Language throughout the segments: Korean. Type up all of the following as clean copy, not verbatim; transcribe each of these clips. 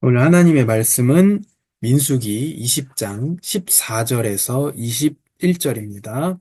오늘 하나님의 말씀은 민수기 20장 14절에서 21절입니다.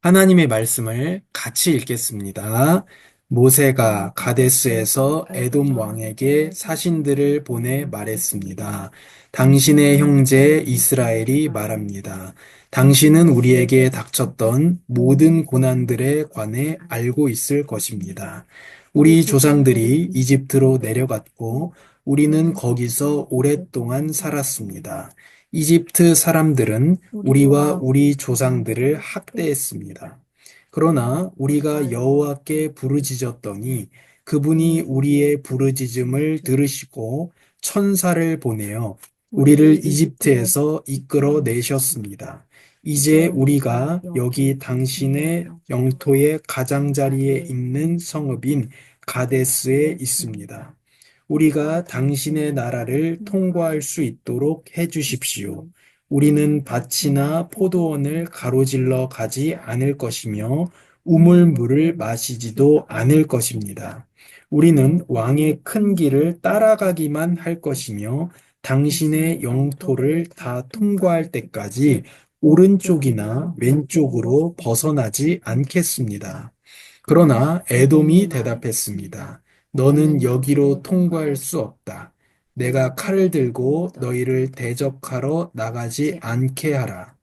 하나님의 말씀을 같이 읽겠습니다. 모세가 가데스에서 에돔 왕에게 사신들을 보내 말했습니다. 당신의 형제 이스라엘이 말합니다. 당신은 우리에게 닥쳤던 모든 고난들에 관해 알고 있을 것입니다. 우리 조상들이 이집트로 내려갔고 우리는 거기서 오랫동안 살았습니다. 이집트 사람들은 우리와 우리 조상들을 학대했습니다. 그러나 우리가 여호와께 부르짖었더니 그분이 우리의 부르짖음을 들으시고 천사를 보내어 우리를 이집트에서 이끌어 내셨습니다. 이제 우리가 여기 당신의 영토의 가장자리에 있는 성읍인 가데스에 있습니다. 우리가 당신의 나라를 통과할 수 있도록 해 주십시오. 우리는 밭이나 포도원을 가로질러 가지 않을 것이며 우물물을 마시지도 않을 것입니다. 우리는 왕의 큰 길을 따라가기만 할 것이며 당신의 영토를 다 통과할 때까지 오른쪽이나 왼쪽으로 벗어나지 않겠습니다. 그러나 에돔이 대답했습니다. 너는 여기로 통과할 수 없다. 내가 칼을 들고 너희를 대적하러 나가지 않게 하라.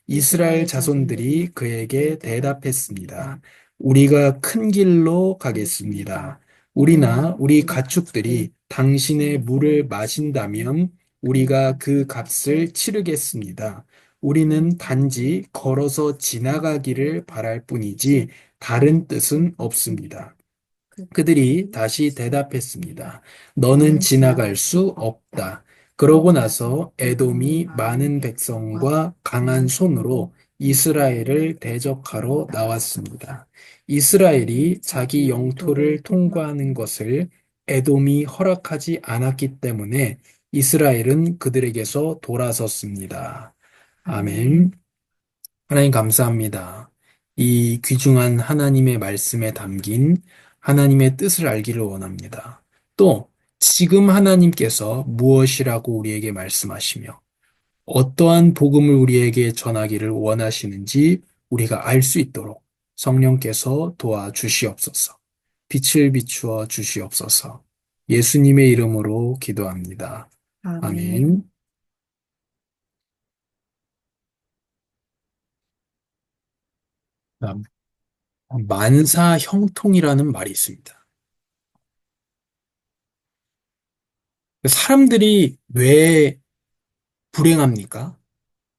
이스라엘 자손들이 그에게 대답했습니다. 우리가 큰 길로 가겠습니다. 우리나 우리 가축들이 당신의 물을 마신다면 우리가 그 값을 치르겠습니다. 우리는 단지 걸어서 지나가기를 바랄 뿐이지 다른 뜻은 없습니다. 그들이 다시 대답했습니다. 너는 지나갈 수 없다. 그러고 나서 에돔이 많은 백성과 강한 손으로 이스라엘을 대적하러 나왔습니다. 이스라엘이 자기 영토를 통과하는 것을 에돔이 허락하지 않았기 때문에 이스라엘은 그들에게서 돌아섰습니다. 아멘. 하나님 감사합니다. 이 귀중한 하나님의 말씀에 담긴 하나님의 뜻을 알기를 원합니다. 또 지금 하나님께서 무엇이라고 우리에게 말씀하시며 어떠한 복음을 우리에게 전하기를 원하시는지 우리가 알 수 있도록 성령께서 도와주시옵소서. 빛을 비추어 주시옵소서. 예수님의 이름으로 기도합니다. 아멘. 만사 형통이라는 말이 있습니다. 사람들이 왜 불행합니까?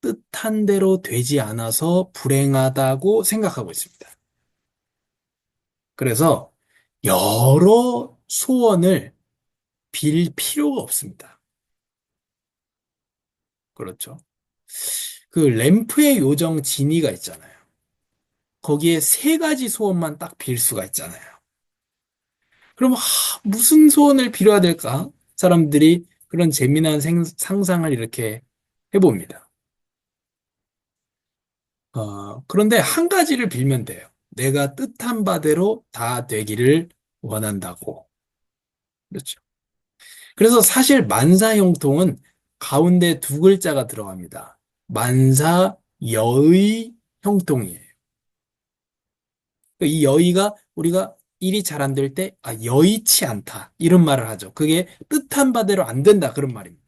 뜻한 대로 되지 않아서 불행하다고 생각하고 있습니다. 그래서 여러 소원을 빌 필요가 없습니다. 그렇죠. 그 램프의 요정 지니가 있잖아요. 거기에 세 가지 소원만 딱 빌 수가 있잖아요. 그럼 무슨 소원을 빌어야 될까? 사람들이 그런 재미난 상상을 이렇게 해봅니다. 그런데 한 가지를 빌면 돼요. 내가 뜻한 바대로 다 되기를 원한다고. 그렇죠. 그래서 사실 만사형통은 가운데 두 글자가 들어갑니다. 만사여의 형통이에요. 이 여의가 우리가 일이 잘 안 될 때, 여의치 않다. 이런 말을 하죠. 그게 뜻한 바대로 안 된다. 그런 말입니다.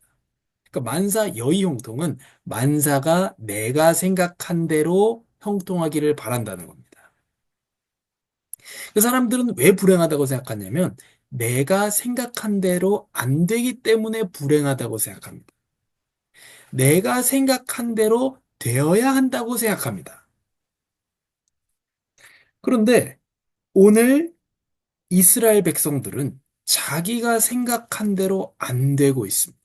그러니까 만사여의 형통은 만사가 내가 생각한 대로 형통하기를 바란다는 겁니다. 그 사람들은 왜 불행하다고 생각하냐면 내가 생각한 대로 안 되기 때문에 불행하다고 생각합니다. 내가 생각한 대로 되어야 한다고 생각합니다. 그런데 오늘 이스라엘 백성들은 자기가 생각한 대로 안 되고 있습니다.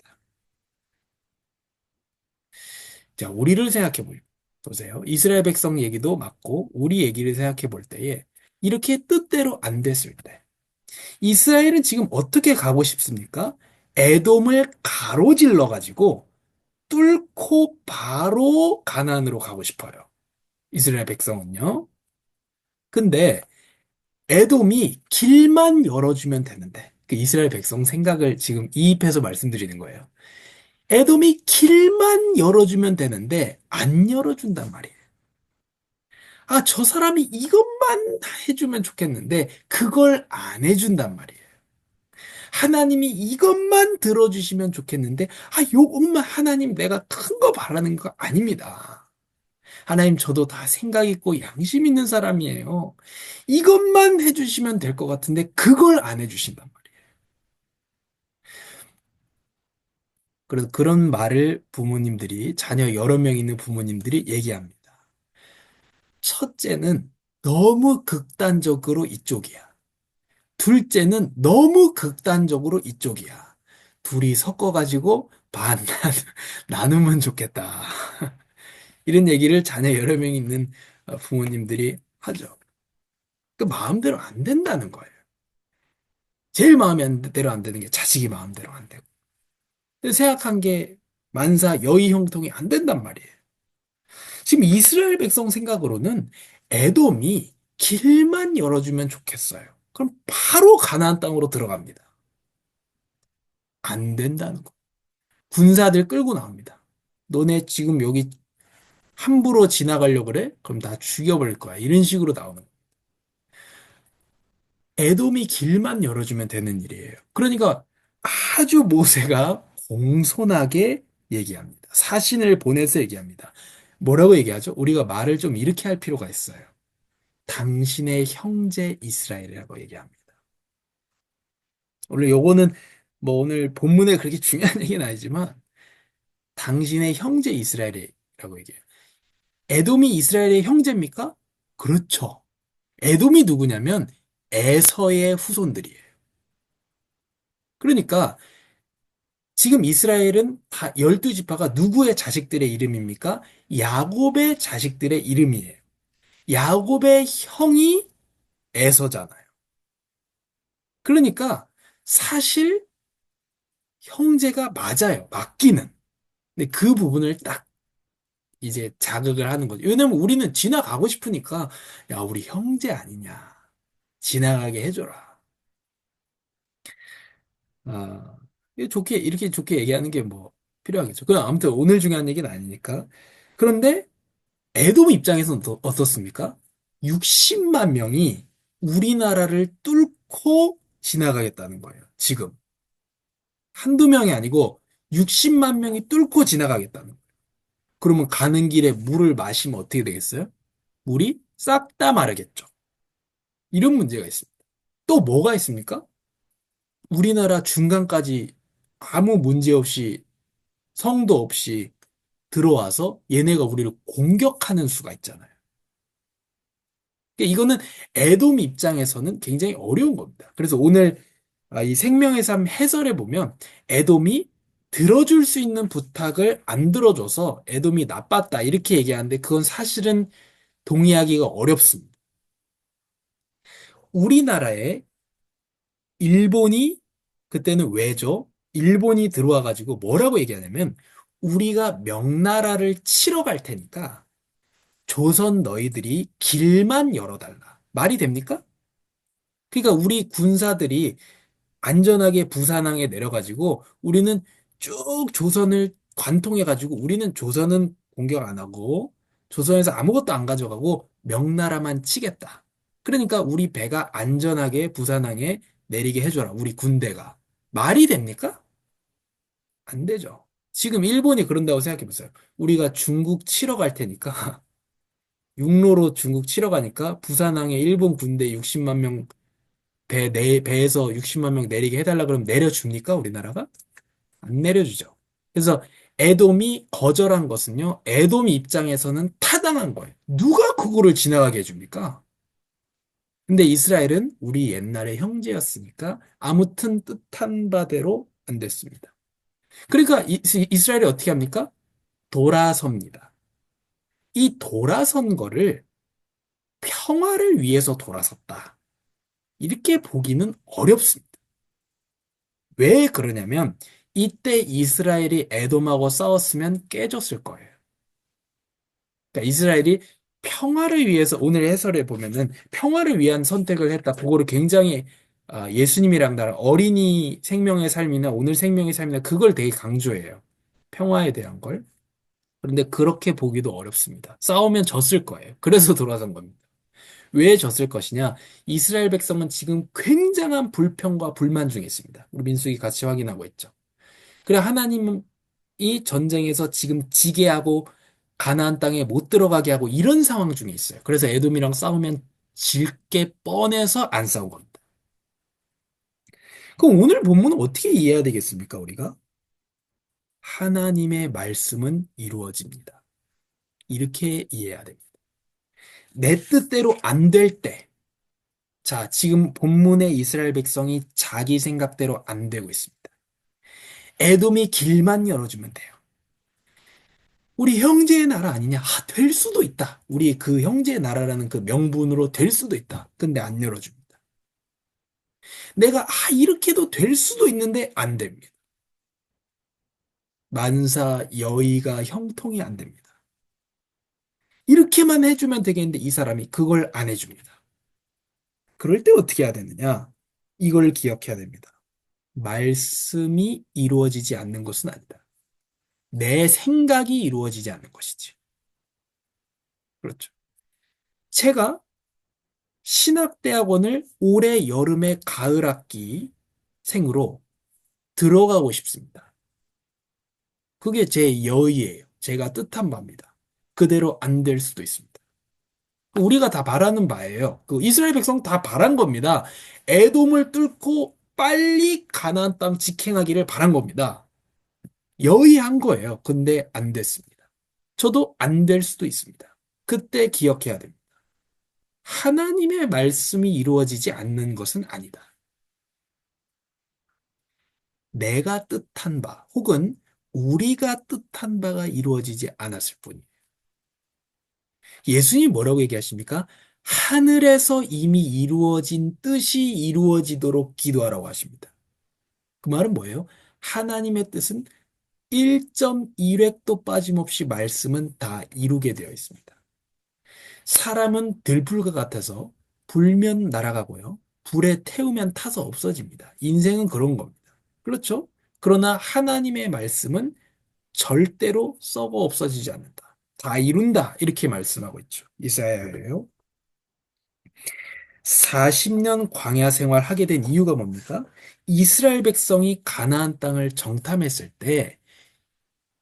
자, 우리를 생각해 보세요. 이스라엘 백성 얘기도 맞고 우리 얘기를 생각해 볼 때에 이렇게 뜻대로 안 됐을 때 이스라엘은 지금 어떻게 가고 싶습니까? 에돔을 가로질러 가지고 뚫고 바로 가나안으로 가고 싶어요. 이스라엘 백성은요. 근데 에돔이 길만 열어주면 되는데 그 이스라엘 백성 생각을 지금 이입해서 말씀드리는 거예요. 에돔이 길만 열어주면 되는데 안 열어준단 말이에요. 아, 저 사람이 이것만 해주면 좋겠는데 그걸 안 해준단 말이에요. 하나님이 이것만 들어주시면 좋겠는데 아, 요것만 하나님 내가 큰 거 바라는 거 아닙니다. 하나님 저도 다 생각 있고 양심 있는 사람이에요. 이것만 해주시면 될 것 같은데 그걸 안 해주신단 말이에요. 그래서 그런 말을 부모님들이 자녀 여러 명 있는 부모님들이 얘기합니다. 첫째는 너무 극단적으로 이쪽이야. 둘째는 너무 극단적으로 이쪽이야. 둘이 섞어가지고 반 나누면 좋겠다. 이런 얘기를 자녀 여러 명 있는 부모님들이 하죠. 그 마음대로 안 된다는 거예요. 제일 마음대로 안 되는 게 자식이 마음대로 안 되고. 생각한 게 만사 여의 형통이 안 된단 말이에요. 지금 이스라엘 백성 생각으로는 에돔이 길만 열어주면 좋겠어요. 그럼 바로 가나안 땅으로 들어갑니다. 안 된다는 거. 군사들 끌고 나옵니다. 너네 지금 여기 함부로 지나가려고 그래? 그럼 다 죽여버릴 거야. 이런 식으로 나오는 거예요. 에돔이 길만 열어주면 되는 일이에요. 그러니까 아주 모세가 공손하게 얘기합니다. 사신을 보내서 얘기합니다. 뭐라고 얘기하죠? 우리가 말을 좀 이렇게 할 필요가 있어요. 당신의 형제 이스라엘이라고 얘기합니다. 원래 요거는 뭐 오늘 본문에 그렇게 중요한 얘기는 아니지만 당신의 형제 이스라엘이라고 얘기해요. 에돔이 이스라엘의 형제입니까? 그렇죠. 에돔이 누구냐면 에서의 후손들이에요. 그러니까 지금 이스라엘은 다 12지파가 누구의 자식들의 이름입니까? 야곱의 자식들의 이름이에요. 야곱의 형이 에서잖아요. 그러니까 사실 형제가 맞아요. 맞기는. 근데 그 부분을 딱 이제 자극을 하는 거죠. 왜냐면 우리는 지나가고 싶으니까, 야, 우리 형제 아니냐. 지나가게 해줘라. 아, 이렇게 좋게 얘기하는 게 뭐 필요하겠죠. 그럼 아무튼 오늘 중요한 얘기는 아니니까. 그런데 에돔 입장에서는 어떻습니까? 60만 명이 우리나라를 뚫고 지나가겠다는 거예요. 지금. 한두 명이 아니고 60만 명이 뚫고 지나가겠다는 거예요. 그러면 가는 길에 물을 마시면 어떻게 되겠어요? 물이 싹 다 마르겠죠. 이런 문제가 있습니다. 또 뭐가 있습니까? 우리나라 중간까지 아무 문제 없이 성도 없이 들어와서 얘네가 우리를 공격하는 수가 있잖아요. 그러니까 이거는 에돔 입장에서는 굉장히 어려운 겁니다. 그래서 오늘 이 생명의 삶 해설에 보면 에돔이 들어줄 수 있는 부탁을 안 들어줘서 에돔이 나빴다 이렇게 얘기하는데 그건 사실은 동의하기가 어렵습니다. 우리나라에 일본이 그때는 왜죠? 일본이 들어와 가지고 뭐라고 얘기하냐면 우리가 명나라를 치러 갈 테니까 조선 너희들이 길만 열어달라. 말이 됩니까? 그러니까 우리 군사들이 안전하게 부산항에 내려가지고 우리는 쭉 조선을 관통해가지고 우리는 조선은 공격 안 하고 조선에서 아무것도 안 가져가고 명나라만 치겠다. 그러니까 우리 배가 안전하게 부산항에 내리게 해줘라. 우리 군대가. 말이 됩니까? 안 되죠. 지금 일본이 그런다고 생각해 보세요. 우리가 중국 치러 갈 테니까 육로로 중국 치러 가니까 부산항에 일본 군대 60만 명 배에서 60만 명 내리게 해달라 그러면 내려줍니까? 우리나라가? 안 내려주죠. 그래서 에돔이 거절한 것은요, 에돔 입장에서는 타당한 거예요. 누가 그거를 지나가게 해줍니까? 근데 이스라엘은 우리 옛날의 형제였으니까 아무튼 뜻한 바대로 안 됐습니다. 그러니까 이스라엘이 어떻게 합니까? 돌아섭니다. 이 돌아선 거를 평화를 위해서 돌아섰다. 이렇게 보기는 어렵습니다. 왜 그러냐면 이때 이스라엘이 에돔하고 싸웠으면 깨졌을 거예요. 그러니까 이스라엘이 평화를 위해서 오늘 해설에 보면은 평화를 위한 선택을 했다. 그거를 굉장히 예수님이랑 나랑 어린이 생명의 삶이나 오늘 생명의 삶이나 그걸 되게 강조해요. 평화에 대한 걸. 그런데 그렇게 보기도 어렵습니다. 싸우면 졌을 거예요. 그래서 돌아선 겁니다. 왜 졌을 것이냐? 이스라엘 백성은 지금 굉장한 불평과 불만 중에 있습니다. 우리 민수기 같이 확인하고 있죠. 그래 하나님이 전쟁에서 지금 지게 하고 가나안 땅에 못 들어가게 하고 이런 상황 중에 있어요. 그래서 에돔이랑 싸우면 질 게 뻔해서 안 싸운 겁니다. 그럼 오늘 본문은 어떻게 이해해야 되겠습니까, 우리가? 하나님의 말씀은 이루어집니다. 이렇게 이해해야 됩니다. 내 뜻대로 안 될 때, 자, 지금 본문의 이스라엘 백성이 자기 생각대로 안 되고 있습니다. 에돔이 길만 열어주면 돼요. 우리 형제의 나라 아니냐? 될 수도 있다. 우리 그 형제의 나라라는 그 명분으로 될 수도 있다. 근데 안 열어줍니다. 내가, 이렇게도 될 수도 있는데 안 됩니다. 만사, 여의가 형통이 안 됩니다. 이렇게만 해주면 되겠는데 이 사람이 그걸 안 해줍니다. 그럴 때 어떻게 해야 되느냐? 이걸 기억해야 됩니다. 말씀이 이루어지지 않는 것은 아니다. 내 생각이 이루어지지 않는 것이지. 그렇죠. 제가 신학대학원을 올해 여름에 가을 학기 생으로 들어가고 싶습니다. 그게 제 여의예요. 제가 뜻한 바입니다. 그대로 안 될 수도 있습니다. 우리가 다 바라는 바예요. 그 이스라엘 백성 다 바란 겁니다. 에돔을 뚫고 빨리 가나안 땅 직행하기를 바란 겁니다. 여의한 거예요. 근데 안 됐습니다. 저도 안 될 수도 있습니다. 그때 기억해야 됩니다. 하나님의 말씀이 이루어지지 않는 것은 아니다. 내가 뜻한 바, 혹은 우리가 뜻한 바가 이루어지지 않았을 뿐이에요. 예수님 뭐라고 얘기하십니까? 하늘에서 이미 이루어진 뜻이 이루어지도록 기도하라고 하십니다. 그 말은 뭐예요? 하나님의 뜻은 1.1획도 빠짐없이 말씀은 다 이루게 되어 있습니다. 사람은 들불과 같아서 불면 날아가고요. 불에 태우면 타서 없어집니다. 인생은 그런 겁니다. 그렇죠? 그러나 하나님의 말씀은 절대로 썩어 없어지지 않는다. 다 이룬다. 이렇게 말씀하고 있죠. 이사야예요. 40년 광야 생활 하게 된 이유가 뭡니까? 이스라엘 백성이 가나안 땅을 정탐했을 때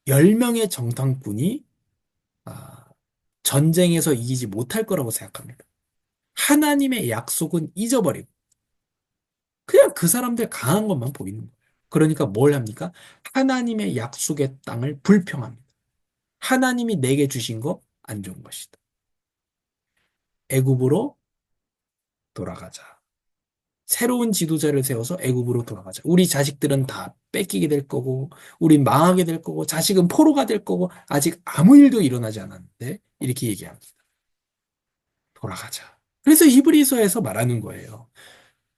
10명의 정탐꾼이 아, 전쟁에서 이기지 못할 거라고 생각합니다. 하나님의 약속은 잊어버리고 그냥 그 사람들 강한 것만 보이는 거예요. 그러니까 뭘 합니까? 하나님의 약속의 땅을 불평합니다. 하나님이 내게 주신 거 안 좋은 것이다. 애굽으로 돌아가자. 새로운 지도자를 세워서 애굽으로 돌아가자. 우리 자식들은 다 뺏기게 될 거고, 우린 망하게 될 거고, 자식은 포로가 될 거고, 아직 아무 일도 일어나지 않았는데 이렇게 얘기합니다. 돌아가자. 그래서 히브리서에서 말하는 거예요.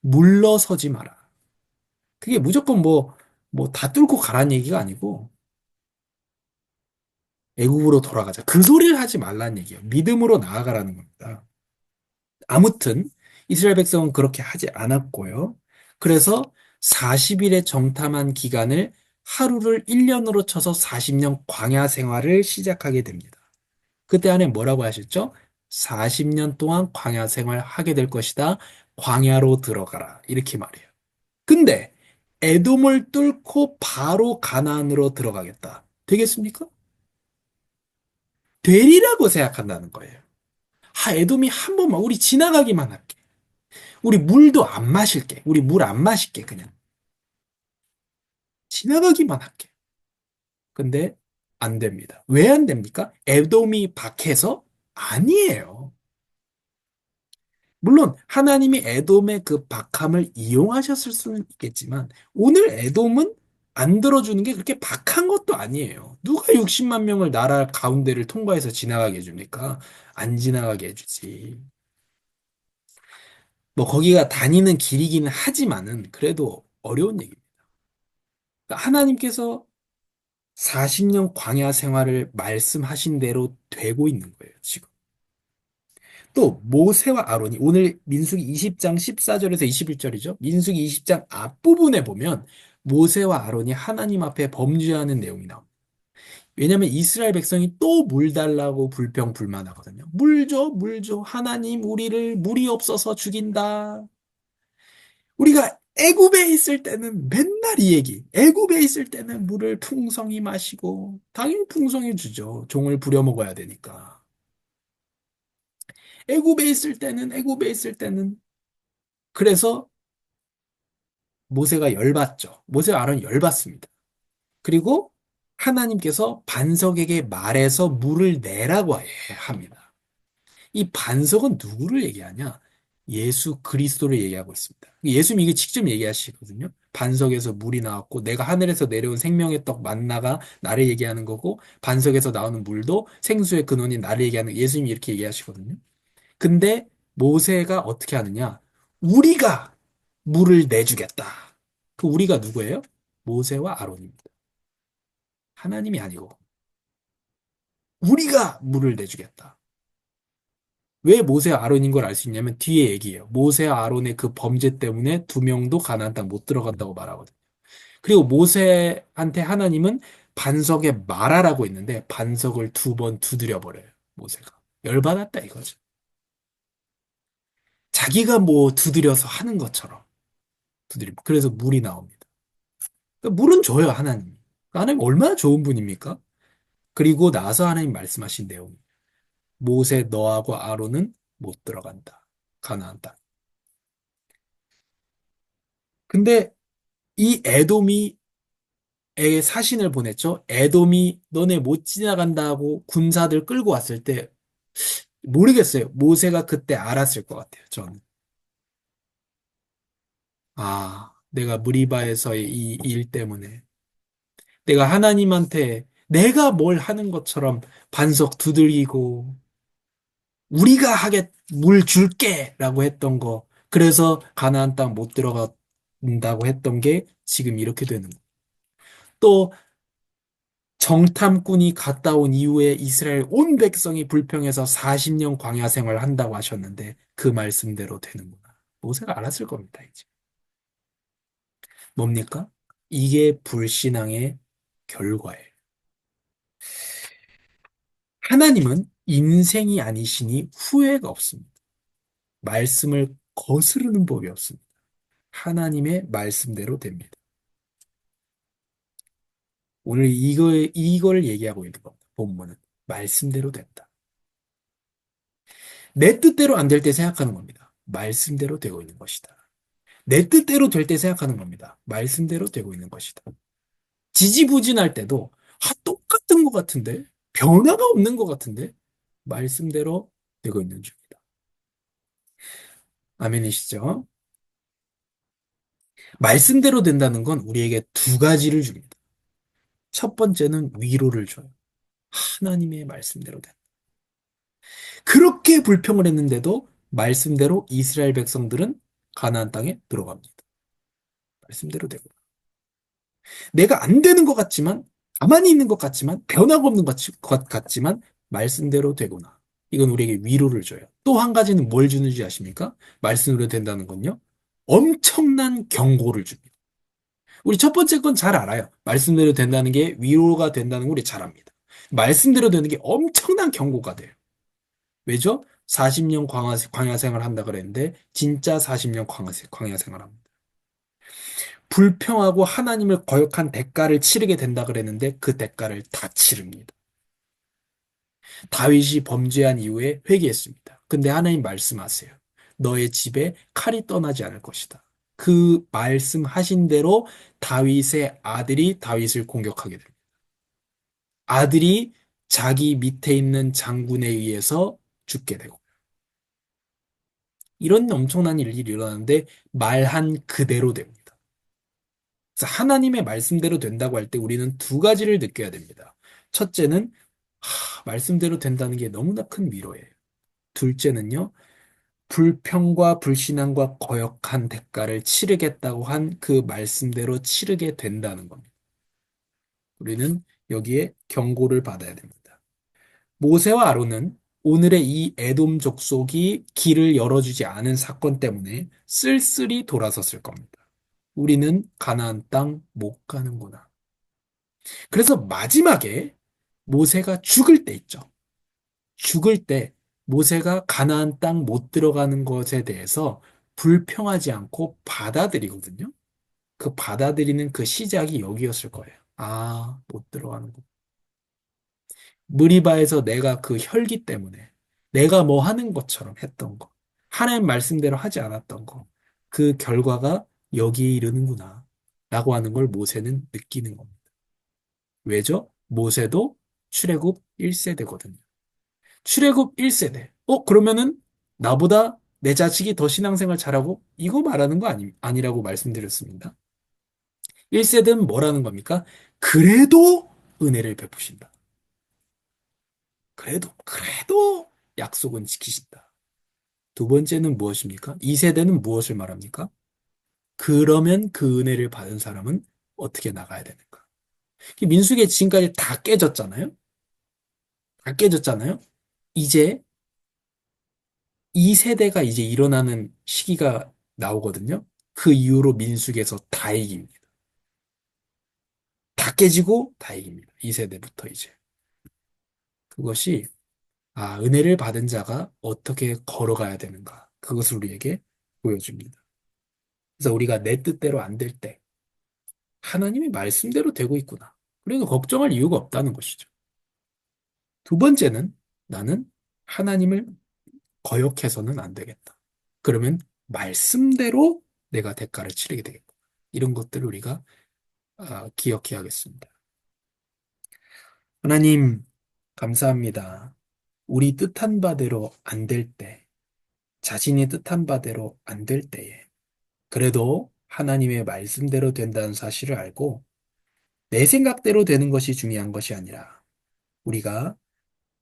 물러서지 마라. 그게 무조건 뭐 다 뚫고 가라는 얘기가 아니고 애국으로 돌아가자. 그 소리를 하지 말라는 얘기예요. 믿음으로 나아가라는 겁니다. 아무튼 이스라엘 백성은 그렇게 하지 않았고요. 그래서 40일의 정탐한 기간을 하루를 1년으로 쳐서 40년 광야 생활을 시작하게 됩니다. 그때 안에 뭐라고 하셨죠? 40년 동안 광야 생활 하게 될 것이다. 광야로 들어가라. 이렇게 말해요. 근데 에돔을 뚫고 바로 가나안으로 들어가겠다. 되겠습니까? 되리라고 생각한다는 거예요. 에돔이 한 번만 우리 지나가기만 할게. 우리 물도 안 마실게. 우리 물 안 마실게 그냥. 지나가기만 할게. 근데 안 됩니다. 왜 안 됩니까? 에돔이 박해서? 아니에요. 물론 하나님이 에돔의 그 박함을 이용하셨을 수는 있겠지만 오늘 에돔은 안 들어주는 게 그렇게 박한 것도 아니에요. 누가 60만 명을 나라 가운데를 통과해서 지나가게 해줍니까? 안 지나가게 해주지. 뭐 거기가 다니는 길이기는 하지만은 그래도 어려운 얘기입니다. 그러니까 하나님께서 40년 광야 생활을 말씀하신 대로 되고 있는 거예요, 지금. 또 모세와 아론이 오늘 민수기 20장 14절에서 21절이죠. 민수기 20장 앞부분에 보면 모세와 아론이 하나님 앞에 범죄하는 내용이 나옵니다. 왜냐하면 이스라엘 백성이 또 물 달라고 불평불만하거든요. 물 줘, 물 줘. 하나님 우리를 물이 없어서 죽인다. 우리가 애굽에 있을 때는 맨날 이 얘기. 애굽에 있을 때는 물을 풍성히 마시고 당연히 풍성히 주죠. 종을 부려 먹어야 되니까. 애굽에 있을 때는 그래서 모세가 열받죠. 모세와 아론이 열받습니다. 그리고 하나님께서 반석에게 말해서 물을 내라고 합니다. 이 반석은 누구를 얘기하냐? 예수 그리스도를 얘기하고 있습니다. 예수님이 이게 직접 얘기하시거든요. 반석에서 물이 나왔고 내가 하늘에서 내려온 생명의 떡 만나가 나를 얘기하는 거고 반석에서 나오는 물도 생수의 근원인 나를 얘기하는 예수님이 이렇게 얘기하시거든요. 근데 모세가 어떻게 하느냐? 우리가 물을 내주겠다. 그 우리가 누구예요? 모세와 아론입니다. 하나님이 아니고 우리가 물을 내주겠다. 왜 모세와 아론인 걸 알 수 있냐면 뒤에 얘기해요. 모세와 아론의 그 범죄 때문에 두 명도 가나안 땅 못 들어간다고 말하거든요. 그리고 모세한테 하나님은 반석에 말하라고 했는데 반석을 두 번 두드려 버려요. 모세가. 열받았다 이거죠. 자기가 뭐 두드려서 하는 것처럼 두드리고 그래서 물이 나옵니다. 그러니까 물은 줘요, 하나님. 하나님 얼마나 좋은 분입니까? 그리고 나서 하나님 말씀하신 내용. 모세 너하고 아론은 못 들어간다. 가나안 땅. 근데 이 에돔이 사신을 보냈죠. 에돔이 너네 못 지나간다고 군사들 끌고 왔을 때 모르겠어요. 모세가 그때 알았을 것 같아요. 저는. 아, 내가 무리바에서의 이 일 때문에 내가 하나님한테 내가 뭘 하는 것처럼 반석 두들기고 우리가 하겠 물 줄게라고 했던 거. 그래서 가나안 땅 못 들어간다고 했던 게 지금 이렇게 되는 거. 또 정탐꾼이 갔다 온 이후에 이스라엘 온 백성이 불평해서 40년 광야 생활을 한다고 하셨는데 그 말씀대로 되는구나. 모세가 알았을 겁니다, 이제. 뭡니까? 이게 불신앙의 결과예요. 하나님은 인생이 아니시니 후회가 없습니다. 말씀을 거스르는 법이 없습니다. 하나님의 말씀대로 됩니다. 오늘 이걸 얘기하고 있는 겁니다. 본문은. 말씀대로 된다. 내 뜻대로 안 될 때 생각하는 겁니다. 말씀대로 되고 있는 것이다. 내 뜻대로 될 때 생각하는 겁니다. 말씀대로 되고 있는 것이다. 지지부진할 때도, 똑같은 것 같은데? 변화가 없는 것 같은데? 말씀대로 되고 있는 중이다. 아멘이시죠? 말씀대로 된다는 건 우리에게 두 가지를 줍니다. 첫 번째는 위로를 줘요. 하나님의 말씀대로 된다. 그렇게 불평을 했는데도 말씀대로 이스라엘 백성들은 가나안 땅에 들어갑니다. 말씀대로 되고. 내가 안 되는 것 같지만, 가만히 있는 것 같지만, 변화가 없는 것 같지만, 말씀대로 되구나. 이건 우리에게 위로를 줘요. 또 한 가지는 뭘 주는지 아십니까? 말씀대로 된다는 건요. 엄청난 경고를 줍니다. 우리 첫 번째 건 잘 알아요. 말씀대로 된다는 게 위로가 된다는 걸 우리 잘 압니다. 말씀대로 되는 게 엄청난 경고가 돼요. 왜죠? 40년 광야 생활 한다 그랬는데 진짜 40년 광야 생활 합니다. 불평하고 하나님을 거역한 대가를 치르게 된다 그랬는데 그 대가를 다 치릅니다. 다윗이 범죄한 이후에 회개했습니다. 근데 하나님 말씀하세요. 너의 집에 칼이 떠나지 않을 것이다. 그 말씀하신 대로 다윗의 아들이 다윗을 공격하게 됩니다. 아들이 자기 밑에 있는 장군에 의해서 죽게 되고 이런 엄청난 일이 일어나는데 말한 그대로 됩니다. 그래서 하나님의 말씀대로 된다고 할 때 우리는 두 가지를 느껴야 됩니다. 첫째는 말씀대로 된다는 게 너무나 큰 위로예요. 둘째는요, 불평과 불신앙과 거역한 대가를 치르겠다고 한 그 말씀대로 치르게 된다는 겁니다. 우리는 여기에 경고를 받아야 됩니다. 모세와 아론은 오늘의 이 에돔 족속이 길을 열어주지 않은 사건 때문에 쓸쓸히 돌아섰을 겁니다. 우리는 가나안 땅 못 가는구나. 그래서 마지막에 모세가 죽을 때 있죠. 죽을 때 모세가 가나안 땅 못 들어가는 것에 대해서 불평하지 않고 받아들이거든요. 그 받아들이는 그 시작이 여기였을 거예요. 아, 못 들어가는 거. 무리바에서 내가 그 혈기 때문에 내가 뭐 하는 것처럼 했던 거, 하나님 말씀대로 하지 않았던 거, 그 결과가 여기에 이르는구나. 라고 하는 걸 모세는 느끼는 겁니다. 왜죠? 모세도 출애굽 1세대거든요. 출애굽 1세대. 그러면은 나보다 내 자식이 더 신앙생활 잘하고 이거 말하는 거 아니라고 말씀드렸습니다. 1세대는 뭐라는 겁니까? 그래도 은혜를 베푸신다. 그래도 약속은 지키신다. 두 번째는 무엇입니까? 2세대는 무엇을 말합니까? 그러면 그 은혜를 받은 사람은 어떻게 나가야 되는가? 민수기에 지금까지 다 깨졌잖아요? 다 깨졌잖아요? 이제 2세대가 이제 일어나는 시기가 나오거든요. 그 이후로 민수기에서 다 이깁니다. 다 깨지고 다 이깁니다. 2세대부터 이제. 그것이 은혜를 받은 자가 어떻게 걸어가야 되는가. 그것을 우리에게 보여줍니다. 그래서 우리가 내 뜻대로 안 될 때, 하나님의 말씀대로 되고 있구나. 그러니까 걱정할 이유가 없다는 것이죠. 두 번째는 나는 하나님을 거역해서는 안 되겠다. 그러면 말씀대로 내가 대가를 치르게 되겠다. 이런 것들을 우리가 기억해야겠습니다. 하나님, 감사합니다. 우리 뜻한 바대로 안 될 때, 자신이 뜻한 바대로 안 될 때에, 그래도 하나님의 말씀대로 된다는 사실을 알고, 내 생각대로 되는 것이 중요한 것이 아니라, 우리가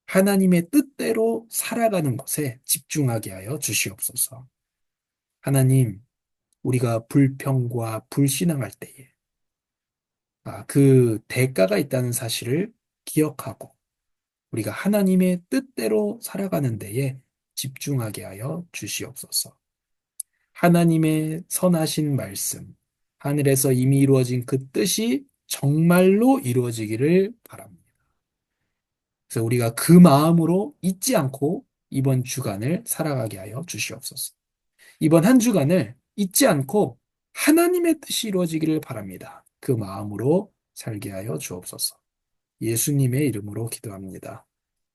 하나님의 뜻대로 살아가는 것에 집중하게 하여 주시옵소서. 하나님, 우리가 불평과 불신앙할 때에, 그 대가가 있다는 사실을 기억하고, 우리가 하나님의 뜻대로 살아가는 데에 집중하게 하여 주시옵소서. 하나님의 선하신 말씀, 하늘에서 이미 이루어진 그 뜻이 정말로 이루어지기를 바랍니다. 그래서 우리가 그 마음으로 잊지 않고 이번 주간을 살아가게 하여 주시옵소서. 이번 한 주간을 잊지 않고 하나님의 뜻이 이루어지기를 바랍니다. 그 마음으로 살게 하여 주옵소서. 예수님의 이름으로 기도합니다.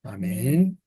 아멘.